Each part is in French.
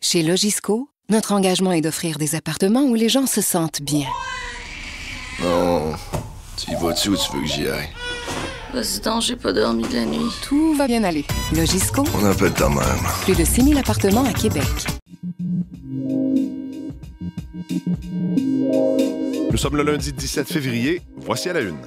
Chez Logisco, notre engagement est d'offrir des appartements où les gens se sentent bien. Non, tu y vas-tu ou tu veux que j'y aille? Vas-y donc, j'ai pas dormi de la nuit. Tout va bien aller. Logisco, On appelle ta mère. plus de 6 000 appartements à Québec. Nous sommes le lundi 17 février. Voici à la une.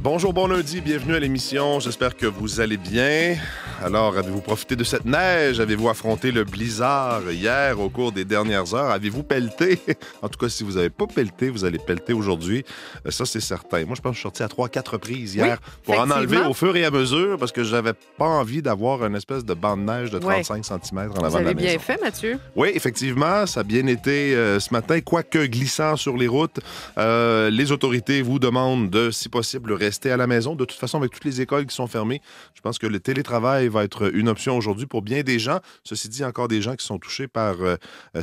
Bonjour, bon lundi, bienvenue à l'émission. J'espère que vous allez bien. Alors, avez-vous profité de cette neige? Avez-vous affronté le blizzard hier au cours des dernières heures? Avez-vous pelleté? En tout cas, si vous n'avez pas pelleté, vous allez pelleter aujourd'hui. Ça, c'est certain. Moi, je pense que je suis sorti à 3-4 reprises hier pour en enlever au fur et à mesure parce que j'avais pas envie d'avoir une espèce de banc de neige de 35 cm en avant de la maison. Vous avez bien fait, Mathieu. Oui, effectivement, ça a bien été ce matin, quoique glissant sur les routes. Les autorités vous demandent de, si possible, rester à la maison. De toute façon, avec toutes les écoles qui sont fermées, je pense que le télétravail va être une option aujourd'hui pour bien des gens. Ceci dit, il y a encore des gens qui sont touchés par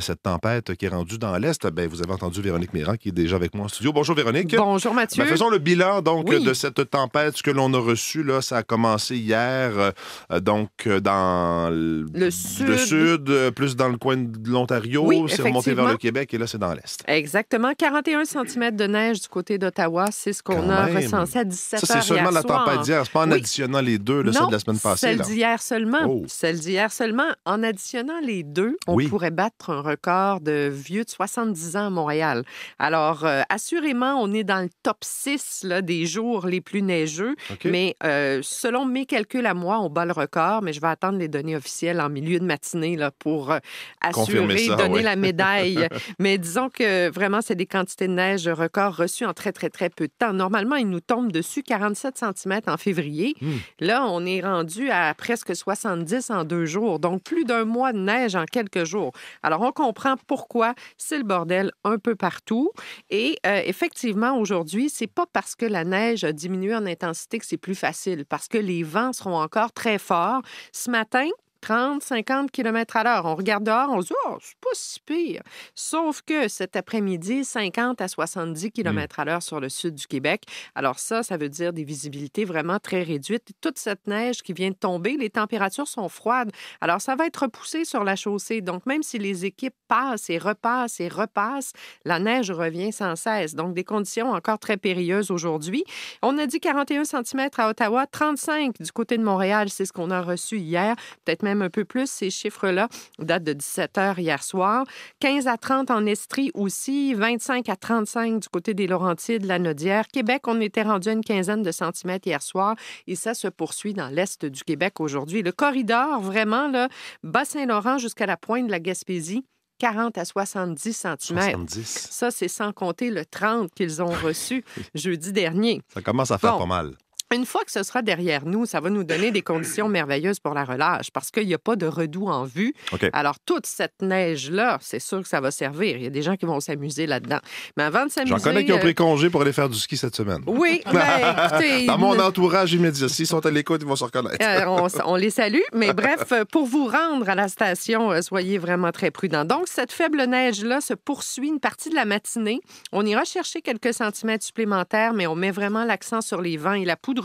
cette tempête qui est rendue dans l'Est. Ben, vous avez entendu Véronique Méran qui est déjà avec moi en studio. Bonjour Véronique. Bonjour Mathieu. Ben, faisons le bilan donc de cette tempête. Ce que l'on a reçu, là, ça a commencé hier dans le sud, plus dans le coin de l'Ontario. Oui, c'est remonté vers le Québec et là, c'est dans l'Est. Exactement. 41 cm de neige du côté d'Ottawa. C'est ce qu'on a ressenti à 17 Ça, c'est seulement la tempête d'hier. C'est pas en additionnant les deux, là, celle de la semaine passée. Celle d'hier seulement. Oh. Celle d'hier seulement. En additionnant les deux, on pourrait battre un record de vieux de 70 ans à Montréal. Alors, assurément, on est dans le top 6 là, des jours les plus neigeux. Okay. Mais selon mes calculs à moi, on bat le record. Mais je vais attendre les données officielles en milieu de matinée là, pour assurer, donner la médaille. Mais disons que vraiment, c'est des quantités de neige record reçues en très, très, très peu de temps. Normalement, il nous tombe dessus 47 cm en février. Là, on est rendu à presque 70 en 2 jours. Donc, plus d'un mois de neige en quelques jours. Alors, on comprend pourquoi c'est le bordel un peu partout. Et effectivement, aujourd'hui, c'est pas parce que la neige a diminué en intensité que c'est plus facile, parce que les vents seront encore très forts. Ce matin, 30, 50 km/h. On regarde dehors, on se dit « Oh, c'est pas si pire ». Sauf que cet après-midi, 50 à 70 km/h sur le sud du Québec. Alors ça veut dire des visibilités vraiment très réduites. Toute cette neige qui vient de tomber, les températures sont froides. Alors ça va être repoussé sur la chaussée. Donc même si les équipes passent et repassent, la neige revient sans cesse. Donc des conditions encore très périlleuses aujourd'hui. On a dit 41 cm à Ottawa, 35 du côté de Montréal. C'est ce qu'on a reçu hier. Peut-être même un peu plus, ces chiffres-là datent de 17 heures hier soir. 15 à 30 en Estrie aussi, 25 à 35 du côté des Laurentides, la Naudière. Québec, on était rendu à une quinzaine de centimètres hier soir et ça se poursuit dans l'est du Québec aujourd'hui. Le corridor, vraiment, là, Bas-Saint-Laurent jusqu'à la pointe de la Gaspésie, 40 à 70 cm. 70. Ça, c'est sans compter le 30 qu'ils ont reçu jeudi dernier. Ça commence à faire pas mal. Une fois que ce sera derrière nous, ça va nous donner des conditions merveilleuses pour la relâche parce qu'il n'y a pas de redout en vue. Okay. Alors, toute cette neige-là, c'est sûr que ça va servir. Il y a des gens qui vont s'amuser là-dedans. Mais avant de s'amuser... J'en connais qui ont pris congé pour aller faire du ski cette semaine. Oui, bien, écoutez... Dans mon entourage immédiat, s'ils sont à l'écoute, ils vont se reconnaître. On les salue, mais bref, pour vous rendre à la station, soyez vraiment très prudents. Donc, cette faible neige-là se poursuit une partie de la matinée. On ira chercher quelques centimètres supplémentaires, mais on met vraiment l'accent sur les vents et la poudrerie.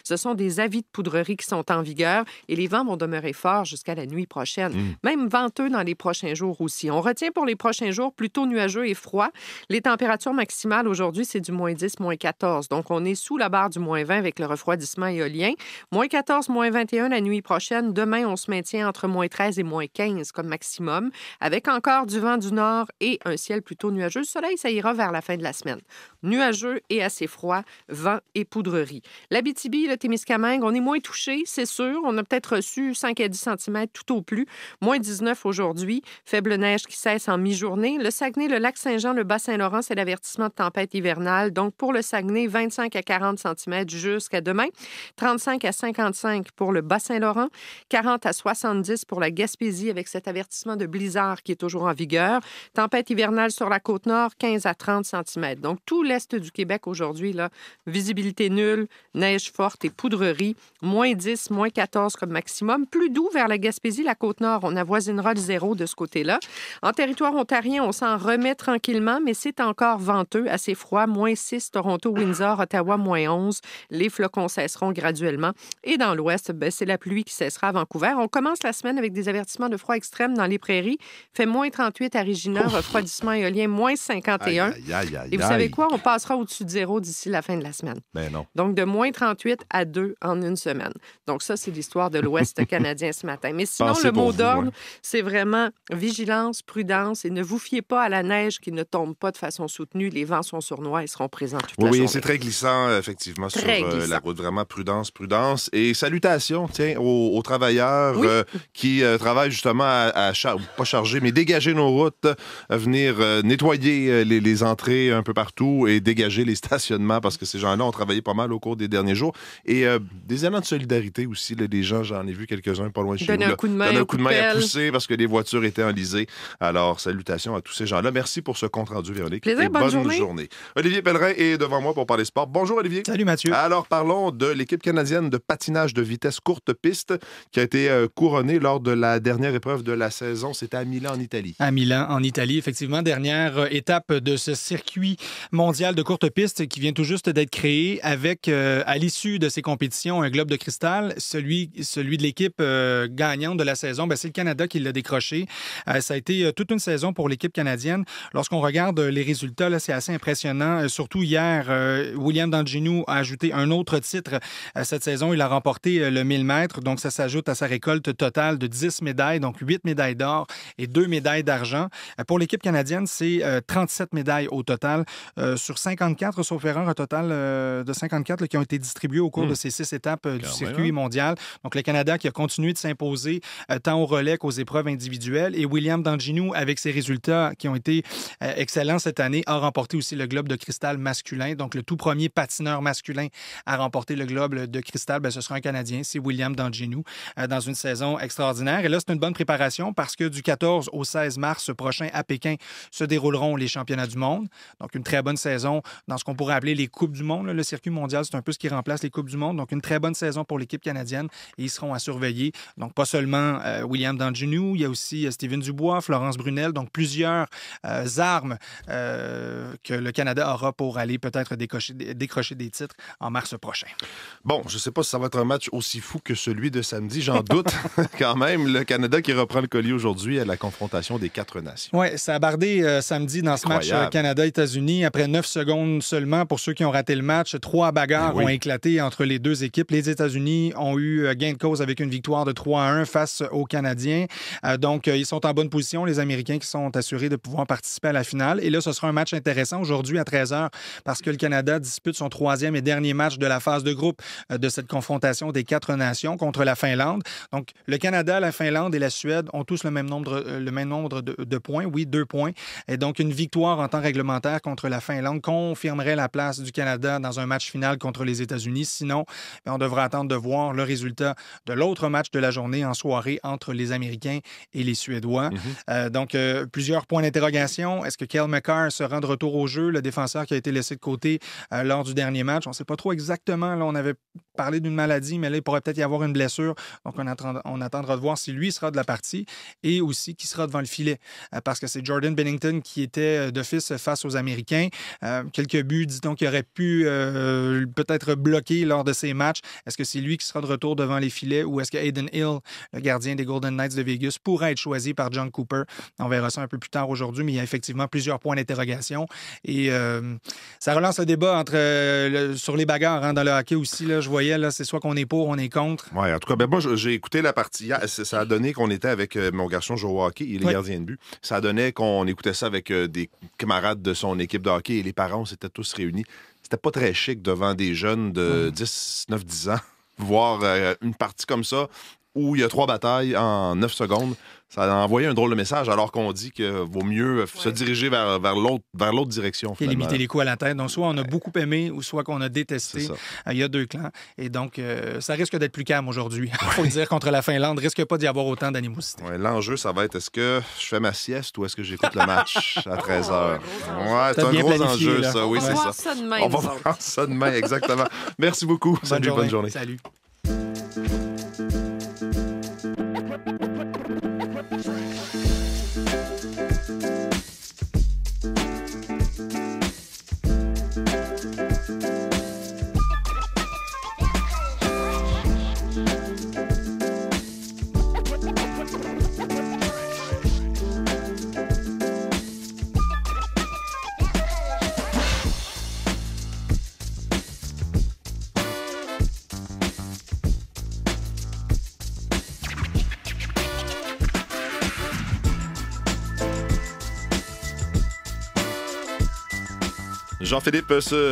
Ce sont des avis de poudrerie qui sont en vigueur et les vents vont demeurer forts jusqu'à la nuit prochaine. Même venteux dans les prochains jours aussi. On retient pour les prochains jours plutôt nuageux et froid. Les températures maximales aujourd'hui, c'est du moins 10, moins 14. Donc, on est sous la barre du moins 20 avec le refroidissement éolien. Moins 14, moins 21 la nuit prochaine. Demain, on se maintient entre moins 13 et moins 15 comme maximum, avec encore du vent du nord et un ciel plutôt nuageux. Le soleil, ça ira vers la fin de la semaine. Nuageux et assez froid, vent et poudrerie. L'Abitibi, le Témiscamingue, on est moins touché, c'est sûr. On a peut-être reçu 5 à 10 cm tout au plus. Moins 19 aujourd'hui. Faible neige qui cesse en mi-journée. Le Saguenay, le Lac-Saint-Jean, le Bas-Saint-Laurent, c'est l'avertissement de tempête hivernale. Donc, pour le Saguenay, 25 à 40 cm jusqu'à demain. 35 à 55 pour le Bas-Saint-Laurent. 40 à 70 pour la Gaspésie avec cet avertissement de blizzard qui est toujours en vigueur. Tempête hivernale sur la Côte-Nord, 15 à 30 cm. Donc, tout l'est du Québec aujourd'hui, là, visibilité nulle, neige forte et poudrerie. Moins 10, moins 14 comme maximum. Plus doux vers la Gaspésie, la Côte-Nord. On avoisinera le zéro de ce côté-là. En territoire ontarien, on s'en remet tranquillement, mais c'est encore venteux, assez froid. Moins 6, Toronto, Windsor, Ottawa, moins 11. Les flocons cesseront graduellement. Et dans l'ouest, c'est la pluie qui cessera à Vancouver. On commence la semaine avec des avertissements de froid extrême dans les prairies. Fait moins 38 à Regina, refroidissement éolien, moins 51. Et vous savez quoi? On passera au-dessus de zéro d'ici la fin de la semaine. Ben non. Donc, de moins 38 à 2 en une semaine. Donc, ça, c'est l'histoire de l'Ouest canadien ce matin. Mais sinon, Pensez le pour mot vous, d'ordre, hein. c'est vraiment vigilance, prudence et ne vous fiez pas à la neige qui ne tombe pas de façon soutenue. Les vents sont sournois et seront présents toute la journée. Oui, c'est très glissant, effectivement, Très sur glissant. la route. Vraiment, prudence, prudence. Et salutations, tiens, aux travailleurs qui travaillent justement pas charger, mais dégager nos routes, venir nettoyer les entrées un peu partout et dégager les stationnements parce que ces gens-là ont travaillé pas mal au cours des derniers jours. Et des élans de solidarité aussi, là, des gens, j'en ai vu quelques-uns pas loin de chez nous. Donner un coup de main, Donner un coup de main à pelle. pousser parce que les voitures étaient enlisées. Alors, salutations à tous ces gens-là. Merci pour ce compte-rendu, Véronique. Plaisir, et bonne bonne journée. Olivier Pellerin est devant moi pour parler sport. Bonjour, Olivier. Salut Mathieu. Alors, parlons de l'équipe canadienne de patinage de vitesse courte piste qui a été couronnée lors de la dernière épreuve de la saison. C'était à Milan, en Italie. À Milan, en Italie, effectivement, dernière étape de ce circuit mondial de courte piste qui vient tout juste d'être créé avec, à l'issue de ces compétitions, un globe de cristal. Celui de l'équipe gagnante de la saison, c'est le Canada qui l'a décroché. Ça a été toute une saison pour l'équipe canadienne. Lorsqu'on regarde les résultats, là, c'est assez impressionnant. Surtout hier, William Danginou a ajouté un autre titre cette saison. Il a remporté le 1000 mètres, donc ça s'ajoute à sa récolte totale de 10 médailles, donc 8 médailles d'or et 2 médailles d'argent. Pour l'équipe canadienne, c'est 37 médailles au total, sur 54, sauf erreur, un total de 54 là, qui ont été distribuées au cours de ces 6 étapes du circuit mondial. Donc le Canada qui a continué de s'imposer tant au relais qu'aux épreuves individuelles. Et William Danginou, avec ses résultats qui ont été excellents cette année, a remporté aussi le globe de cristal masculin. Donc le tout premier patineur masculin à remporter le globe de cristal, ce sera un Canadien, c'est William Danginou, dans une saison extraordinaire. Et là, c'est une bonne préparation parce que du 14 au 16 mars prochain à Pékin se dérouleront les championnats du monde. Donc une très bonne saison dans ce qu'on pourrait appeler les Coupes du monde. Le circuit mondial, c'est un peu ce qui remplace les Coupes du monde. Donc une très bonne saison pour l'équipe canadienne et ils seront à surveiller. Donc pas seulement William Danginou, il y a aussi Steven Dubois, Florence Brunel, donc plusieurs armes que le Canada aura pour aller peut-être décrocher des titres en mars prochain. Bon, je ne sais pas si ça va être un match aussi fou que celui de samedi, j'en doute quand même. Le Canada qui reprend le collier aujourd'hui à la confrontation des 4 nations. Oui, ça a bardé samedi dans ce match Canada-États-Unis. Après 9 secondes seulement, pour ceux qui ont raté le match, 3 bagarres ont éclaté entre les deux équipes. Les États-Unis ont eu gain de cause avec une victoire de 3-1 face aux Canadiens. Donc, ils sont en bonne position, les Américains qui sont assurés de pouvoir participer à la finale. Et là, ce sera un match intéressant aujourd'hui à 13h parce que le Canada dispute son 3e et dernier match de la phase de groupe de cette confrontation des 4 nations contre la Finlande. Donc, le Canada, la Finlande et la Suède ont tous le même nombre de points. Oui, 2 points. Et donc, une victoire en temps réglementaire contre la Finlande confirmerait la place du Canada dans un match final contre les États-Unis. Sinon, on devra attendre de voir le résultat de l'autre match de la journée en soirée entre les Américains et les Suédois. Donc, plusieurs points d'interrogation. Est-ce que Cale Makar sera de retour au jeu, le défenseur qui a été laissé de côté lors du dernier match? On ne sait pas trop exactement. Là, on avait parlé d'une maladie, mais là, il pourrait peut-être y avoir une blessure. Donc, on attendra de voir si lui sera de la partie et aussi qui sera devant le filet. Parce que c'est Jordan Binnington qui était d'office face aux Américains. Quelques buts, dit-on, qui auraient pu peut-être bloquer lors de ces matchs. Est-ce que c'est lui qui sera de retour devant les filets ou est-ce que Hayden Hill, le gardien des Golden Knights de Vegas, pourrait être choisi par John Cooper? On verra ça un peu plus tard aujourd'hui, mais il y a effectivement plusieurs points d'interrogation. Et ça relance le débat sur les bagarres dans le hockey aussi. Là, je voyais, là, c'est soit qu'on est pour, on est contre. Oui, en tout cas, moi, j'ai écouté la partie hier. Ça a donné qu'on était avec mon garçon joueur au hockey et les gardiens de but. Ça a donné qu'on écoutait ça avec des camarades de son équipe de hockey et les parents s'étaient tous réunis. c'était pas très chic devant des jeunes de 10, 9, 10 ans. Voir une partie comme ça, où il y a 3 batailles en 9 secondes, ça a envoyé un drôle de message, alors qu'on dit qu'il vaut mieux se diriger vers l'autre direction. Et limiter les coups à la tête. Donc, soit on a beaucoup aimé, ou soit qu'on a détesté. Il y a 2 clans. Et donc, ça risque d'être plus calme aujourd'hui. Il faut le dire, contre la Finlande. Risque pas d'y avoir autant d'animosité. Ouais, l'enjeu, ça va être, est-ce que je fais ma sieste ou est-ce que j'écoute le match à 13h? C'est un gros enjeu, ça. Oui, c'est ça. On va voir ça demain. On va voir ça demain, exactement. Merci beaucoup. Bonne journée. Salut.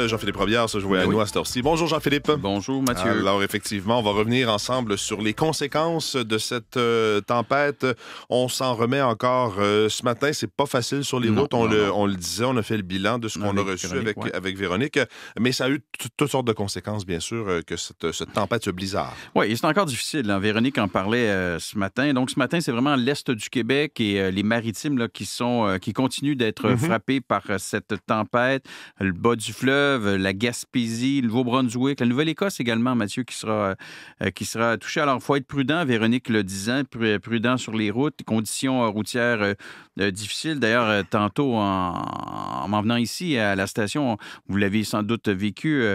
Jean-Philippe Robillard se jouait à nous à cette heure-ci. Bonjour Jean-Philippe. Bonjour Mathieu. Alors effectivement, on va revenir ensemble sur les conséquences de cette tempête. On s'en remet encore ce matin. C'est pas facile sur les routes. On le disait, on a fait le bilan de ce qu'on a reçu avec Véronique. Mais ça a eu toutes sortes de conséquences, bien sûr, que cette tempête, ce blizzard. Oui, et c'est encore difficile. Hein. Véronique en parlait ce matin. Donc ce matin, c'est vraiment l'Est du Québec et les Maritimes là, qui continuent d'être frappés par cette tempête. Le bas du fleuve, la Gaspésie, le Nouveau-Brunswick, la Nouvelle-Écosse également, Mathieu, qui sera touchée. Alors, il faut être prudent, Véronique le disait, prudent sur les routes, conditions routières difficiles. D'ailleurs, tantôt, en m'en venant ici à la station, vous l'avez sans doute vécu,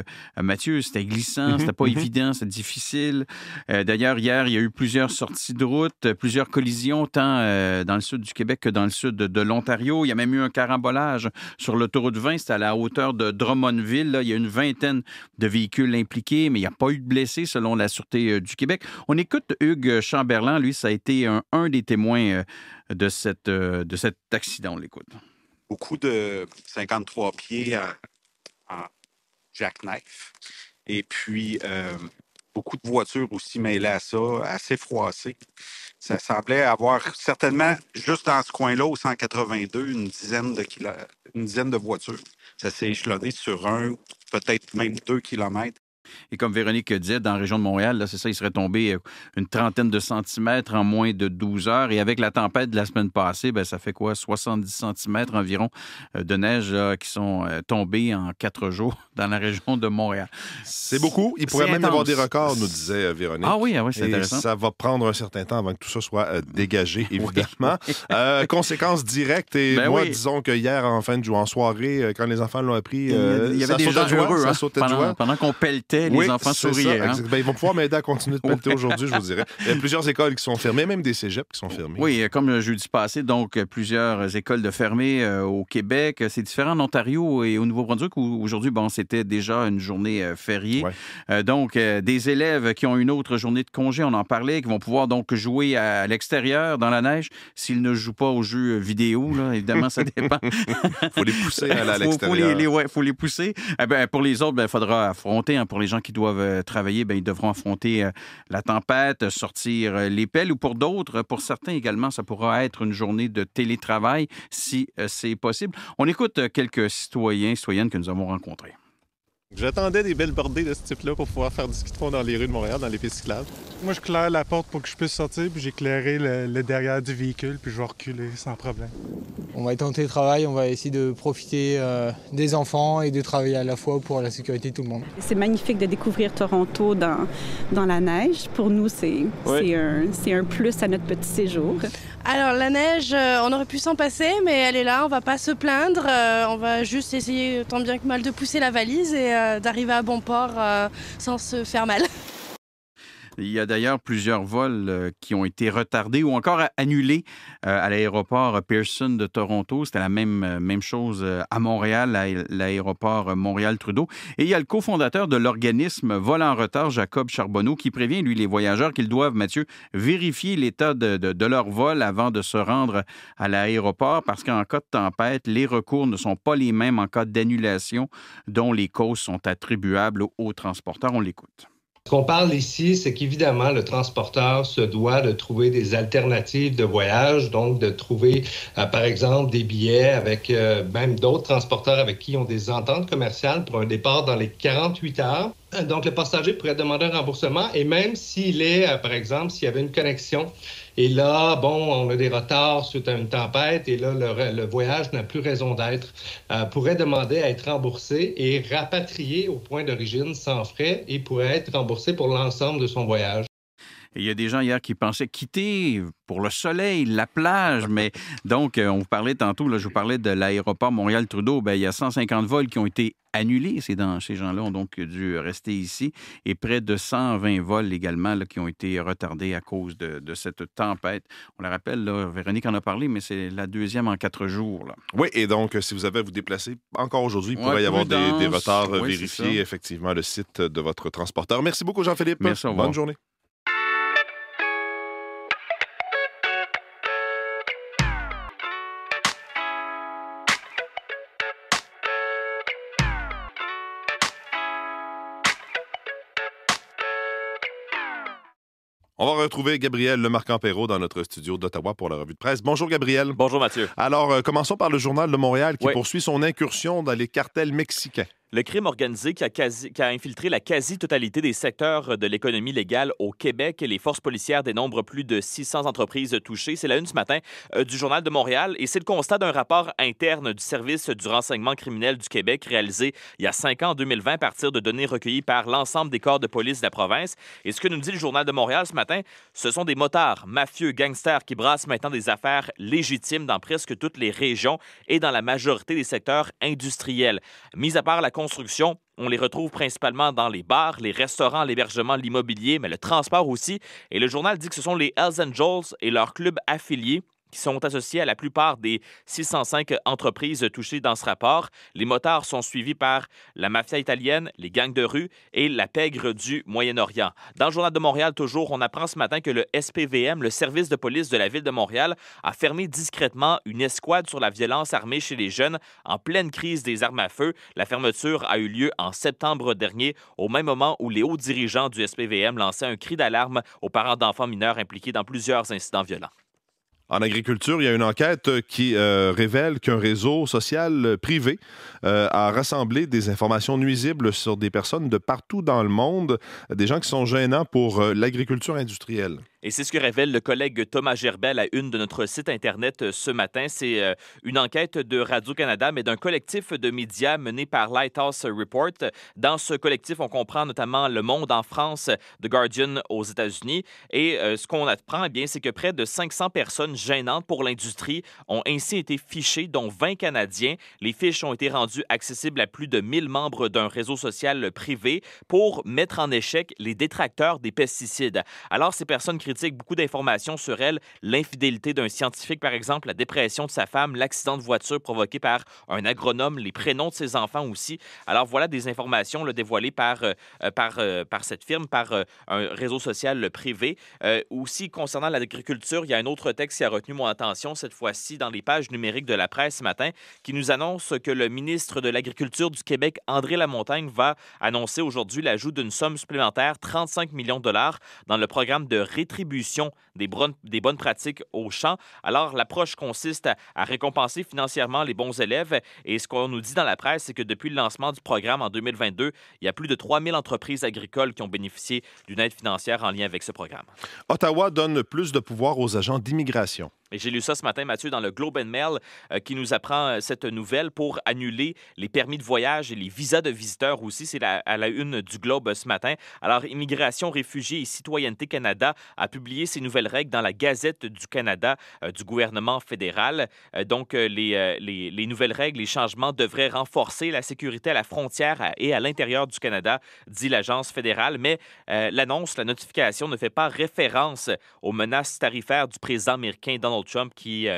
Mathieu, c'était glissant, c'était pas évident, c'était difficile. D'ailleurs, hier, il y a eu plusieurs sorties de route, plusieurs collisions, tant dans le sud du Québec que dans le sud de l'Ontario. Il y a même eu un carambolage sur l'autoroute 20, c'était à la hauteur de Drummondville. Là, il y a une 20aine de véhicules impliqués, mais il n'y a pas eu de blessés selon la Sûreté du Québec. On écoute Hugues Chamberlain. Lui, ça a été un des témoins de cet accident. On l'écoute. Beaucoup de 53 pieds en jackknife. Et puis, beaucoup de voitures aussi mêlées à ça, assez froissées. Ça semblait avoir certainement, juste dans ce coin-là, au 182, une dizaine de voitures. Ça s'est échelonné sur peut-être même 2 kilomètres. Et comme Véronique disait, dans la région de Montréal, là, c'est ça, il serait tombé une trentaine de centimètres en moins de 12 heures. Et avec la tempête de la semaine passée, ça fait quoi? 70 centimètres environ de neige là, qui sont tombés en 4 jours dans la région de Montréal. C'est beaucoup. Il pourrait même y avoir des records, nous disait Véronique. Ah oui, c'est intéressant. Ça va prendre un certain temps avant que tout ça soit dégagé, évidemment. Conséquences directes. Et disons que hier, en soirée, quand les enfants l'ont appris, il y avait des gens heureux, ça sautait de joie. Pendant qu'on pelletait, les enfants souriaient. Hein? Ils vont pouvoir m'aider à continuer de pelleter aujourd'hui, je vous dirais. Il y a plusieurs écoles qui sont fermées, même des cégeps qui sont fermés. Oui, comme le jeudi passé, donc plusieurs écoles de fermées au Québec. C'est différent en Ontario et au Nouveau-Brunswick où aujourd'hui, c'était déjà une journée fériée. Ouais. Donc, des élèves qui ont une autre journée de congé, on en parlait, qui vont pouvoir donc jouer à l'extérieur, dans la neige, s'ils ne jouent pas aux jeux vidéo. Là, évidemment, ça dépend. Il faut les pousser à l'extérieur. Il faut les pousser. Pour les autres, il faudra affronter. Pour les gens qui doivent travailler, ils devront affronter la tempête, sortir les pelles. Ou pour d'autres, pour certains également, ça pourra être une journée de télétravail si c'est possible. On écoute quelques citoyennes que nous avons rencontrés. J'attendais des belles bordées de ce type-là pour pouvoir faire du ski de fond dans les rues de Montréal, dans les pistes cyclables. Moi, je claire la porte pour que je puisse sortir, puis j'éclairai le derrière du véhicule, puis je vais reculer sans problème. On va être en télétravail, on va essayer de profiter des enfants et de travailler à la fois pour la sécurité de tout le monde. C'est magnifique de découvrir Toronto dans la neige. Pour nous, c'est un plus à notre petit séjour. Alors, la neige, on aurait pu s'en passer, mais elle est là, on va pas se plaindre. On va juste essayer tant bien que mal de pousser la valise et d'arriver à bon port sans se faire mal. Il y a d'ailleurs plusieurs vols qui ont été retardés ou encore annulés à l'aéroport Pearson de Toronto. C'était la même chose à Montréal, à l'aéroport Montréal-Trudeau. Et il y a le cofondateur de l'organisme Vol en retard, Jacob Charbonneau, qui prévient, lui, les voyageurs qu'ils doivent, Mathieu, vérifier l'état de leur vol avant de se rendre à l'aéroport parce qu'en cas de tempête, les recours ne sont pas les mêmes en cas d'annulation dont les causes sont attribuables aux transporteurs. On l'écoute. Ce qu'on parle ici, c'est qu'évidemment, le transporteur se doit de trouver des alternatives de voyage, donc de trouver, par exemple, des billets avec même d'autres transporteurs avec qui ils ont des ententes commerciales pour un départ dans les 48 heures. Donc, le passager pourrait demander un remboursement et même s'il est, par exemple, s'il y avait une connexion et là, on a des retards suite à une tempête et là, le voyage n'a plus raison d'être, pourrait demander à être remboursé et rapatrié au point d'origine sans frais et pourrait être remboursé pour l'ensemble de son voyage. Et il y a des gens hier qui pensaient quitter pour le soleil, la plage, mais donc, on vous parlait tantôt, là, je vous parlais de l'aéroport Montréal-Trudeau, il y a 150 vols qui ont été annulés. Ces gens-là ont donc dû rester ici et près de 120 vols également là, qui ont été retardés à cause de cette tempête. On le rappelle, là, Véronique en a parlé, mais c'est la deuxième en 4 jours. Là. Oui, et donc, si vous avez à vous déplacer encore aujourd'hui, il pourrait y avoir des retards. Vérifiez effectivement le site de votre transporteur. Merci beaucoup, Jean-Philippe. Merci, bonne journée. On va retrouver Gabriel Lemarque-Ampero dans notre studio d'Ottawa pour la revue de presse. Bonjour, Gabriel. Bonjour, Mathieu. Alors, commençons par le Journal de Montréal qui poursuit son incursion dans les cartels mexicains. Le crime organisé qui a infiltré la quasi-totalité des secteurs de l'économie légale au Québec. Les forces policières dénombrent plus de 600 entreprises touchées. C'est la une ce matin du Journal de Montréal et c'est le constat d'un rapport interne du Service du renseignement criminel du Québec réalisé il y a 5 ans, en 2020, à partir de données recueillies par l'ensemble des corps de police de la province. Et ce que nous dit le Journal de Montréal ce matin, ce sont des motards, mafieux, gangsters qui brassent maintenant des affaires légitimes dans presque toutes les régions et dans la majorité des secteurs industriels. Mis à part la construction, on les retrouve principalement dans les bars, les restaurants, l'hébergement, l'immobilier, mais le transport aussi. Et le journal dit que ce sont les Hells Angels et leurs clubs affiliés qui sont associés à la plupart des 605 entreprises touchées dans ce rapport. Les motards sont suivis par la mafia italienne, les gangs de rue et la pègre du Moyen-Orient. Dans le Journal de Montréal, toujours, on apprend ce matin que le SPVM, le service de police de la Ville de Montréal, a fermé discrètement une escouade sur la violence armée chez les jeunes en pleine crise des armes à feu. La fermeture a eu lieu en septembre dernier, au même moment où les hauts dirigeants du SPVM lançaient un cri d'alarme aux parents d'enfants mineurs impliqués dans plusieurs incidents violents. En agriculture, il y a une enquête qui révèle qu'un réseau social privé a rassemblé des informations nuisibles sur des personnes de partout dans le monde, des gens qui sont gênants pour l'agriculture industrielle. Et c'est ce que révèle le collègue Thomas Gerbet à la une de notre site Internet ce matin. C'est une enquête de Radio-Canada, mais d'un collectif de médias mené par Lighthouse Report. Dans ce collectif, on comprend notamment Le Monde en France, The Guardian aux États-Unis. Et ce qu'on apprend, c'est que près de 500 personnes gênantes pour l'industrie ont ainsi été fichées, dont 20 Canadiens. Les fiches ont été rendues accessibles à plus de 1000 membres d'un réseau social privé pour mettre en échec les détracteurs des pesticides. Alors, ces personnes critiquent beaucoup d'informations sur elle, l'infidélité d'un scientifique, par exemple, la dépression de sa femme, l'accident de voiture provoqué par un agronome, les prénoms de ses enfants aussi. Alors voilà des informations dévoilées par cette firme, par un réseau social privé. Aussi, concernant l'agriculture, il y a un autre texte qui a retenu mon attention, cette fois-ci dans les pages numériques de la presse ce matin, qui nous annonce que le ministre de l'Agriculture du Québec, André Lamontagne, va annoncer aujourd'hui l'ajout d'une somme supplémentaire, 35 millions de dollars, dans le programme de rétribution des bonnes pratiques au champ. Alors, l'approche consiste à récompenser financièrement les bons élèves. Et ce qu'on nous dit dans la presse, c'est que depuis le lancement du programme en 2022, il y a plus de 3000 entreprises agricoles qui ont bénéficié d'une aide financière en lien avec ce programme. Ottawa donne plus de pouvoir aux agents d'immigration. Et j'ai lu ça ce matin, Mathieu, dans le Globe and Mail, qui nous apprend cette nouvelle pour annuler les permis de voyage et les visas de visiteurs aussi. C'est à la une du Globe ce matin. Alors, Immigration, Réfugiés et Citoyenneté Canada a publié ces nouvelles règles dans la Gazette du Canada du gouvernement fédéral. Donc, les nouvelles règles, les changements devraient renforcer la sécurité à la frontière et à l'intérieur du Canada, dit l'agence fédérale. Mais la notification ne fait pas référence aux menaces tarifaires du président américain Donald Trump qui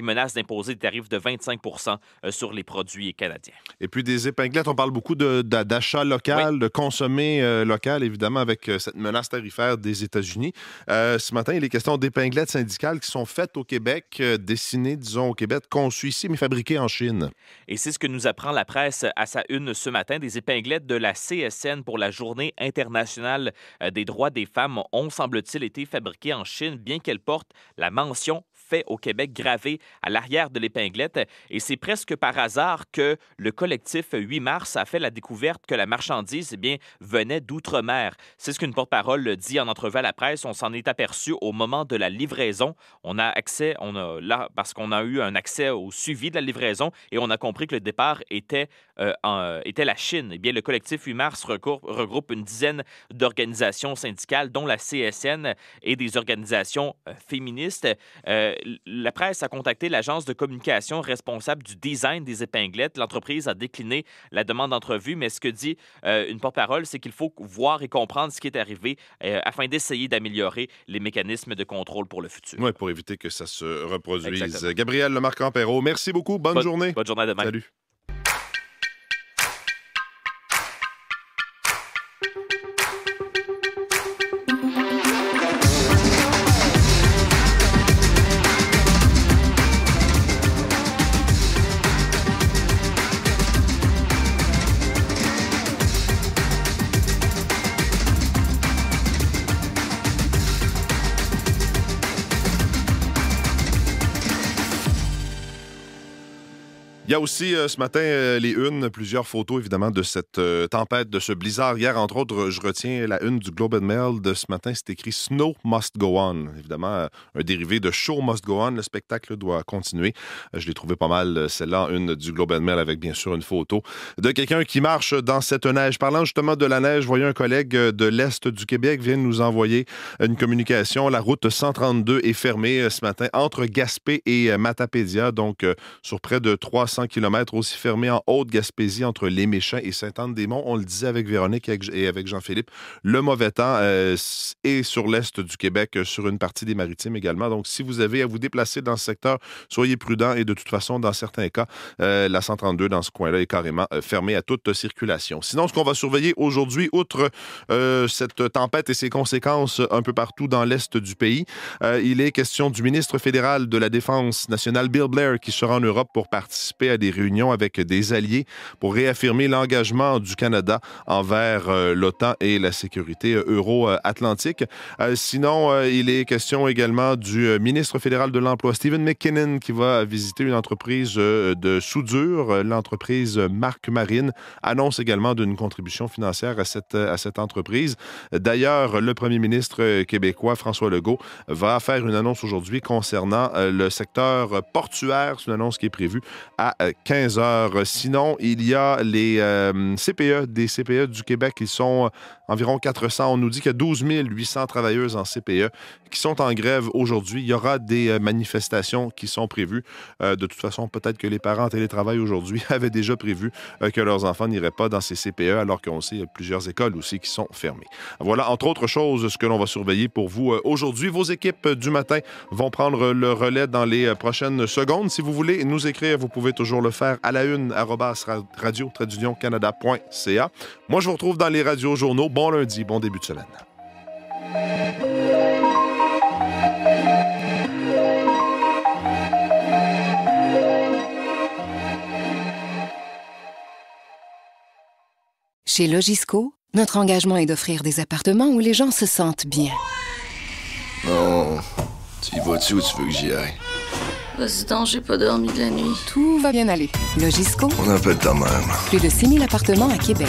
menace d'imposer des tarifs de 25 % sur les produits canadiens. Et puis des épinglettes, on parle beaucoup d'achat local, de consommer local, évidemment, avec cette menace tarifaire des États-Unis. Ce matin, il est question d'épinglettes syndicales qui sont faites au Québec, dessinées, disons, au Québec, conçues ici, mais fabriquées en Chine. Et c'est ce que nous apprend la presse à sa une ce matin. Des épinglettes de la CSN pour la Journée internationale des droits des femmes ont, semble-t-il, été fabriquées en Chine, bien qu'elles portent la mention fait au Québec gravé à l'arrière de l'épinglette. Et c'est presque par hasard que le collectif 8 mars a fait la découverte que la marchandise venait d'outre-mer. C'est ce qu'une porte-parole dit en entrevue à la presse. On s'en est aperçu au moment de la livraison. Parce qu'on a eu un accès au suivi de la livraison et on a compris que le départ était la Chine. Eh bien, le collectif 8 mars regroupe une dizaine d'organisations syndicales, dont la CSN et des organisations féministes. La presse a contacté l'agence de communication responsable du design des épinglettes. L'entreprise a décliné la demande d'entrevue, mais ce que dit une porte-parole, c'est qu'il faut voir et comprendre ce qui est arrivé afin d'essayer d'améliorer les mécanismes de contrôle pour le futur. Oui, pour éviter que ça se reproduise. Exactement. Gabriel Lemarque-Ampero, merci beaucoup. Bonne journée. Bonne journée à demain. Salut. Il y a aussi ce matin plusieurs photos évidemment de cette tempête, de ce blizzard. Hier, entre autres, je retiens la une du Globe and Mail de ce matin, c'est écrit « Snow must go on ». Évidemment, un dérivé de « Show must go on ». Le spectacle doit continuer. Je l'ai trouvé pas mal, celle-là, une du Globe and Mail avec bien sûr une photo de quelqu'un qui marche dans cette neige. Parlant justement de la neige, voyons un collègue de l'Est du Québec vient de nous envoyer une communication. La route 132 est fermée ce matin entre Gaspé et Matapédia, donc sur près de 300 km, aussi fermé en Haute-Gaspésie entre Les Méchants et Sainte-Anne-des-Monts. On le disait avec Véronique et avec Jean-Philippe. Le mauvais temps est sur l'est du Québec, sur une partie des Maritimes également. Donc, si vous avez à vous déplacer dans ce secteur, soyez prudents et de toute façon, dans certains cas, la 132 dans ce coin-là est carrément fermée à toute circulation. Sinon, ce qu'on va surveiller aujourd'hui, outre cette tempête et ses conséquences un peu partout dans l'est du pays, il est question du ministre fédéral de la Défense nationale, Bill Blair, qui sera en Europe pour participer à des réunions avec des alliés pour réaffirmer l'engagement du Canada envers l'OTAN et la sécurité euro-atlantique. Sinon, il est question également du ministre fédéral de l'Emploi, Stephen McKinnon, qui va visiter une entreprise de soudure. L'entreprise Marc Marine annonce également d'une contribution financière à cette entreprise. D'ailleurs, le premier ministre québécois, François Legault, va faire une annonce aujourd'hui concernant le secteur portuaire. C'est une annonce qui est prévue à 15 heures. Sinon, il y a les CPE, des CPE du Québec. Ils sont environ 400. On nous dit qu'il y a 12 800 travailleuses en CPE qui sont en grève aujourd'hui. Il y aura des manifestations qui sont prévues. De toute façon, peut-être que les parents en télétravail aujourd'hui avaient déjà prévu que leurs enfants n'iraient pas dans ces CPE, alors qu'on sait qu'il y a plusieurs écoles aussi qui sont fermées. Voilà, entre autres choses, ce que l'on va surveiller pour vous aujourd'hui. Vos équipes du matin vont prendre le relais dans les prochaines secondes. Si vous voulez nous écrire, vous pouvez toujours le faire à la une @radio-canada.ca. Moi, je vous retrouve dans les radios-journaux. Bon lundi, bon début de semaine. Chez Logisco, notre engagement est d'offrir des appartements où les gens se sentent bien. Oh, tu y vas-tu ou tu veux que j'y aille? Vas-y donc, j'ai pas dormi de la nuit. Tout va bien aller. Logisco. On appelle ta mère. Plus de 6 000 appartements à Québec.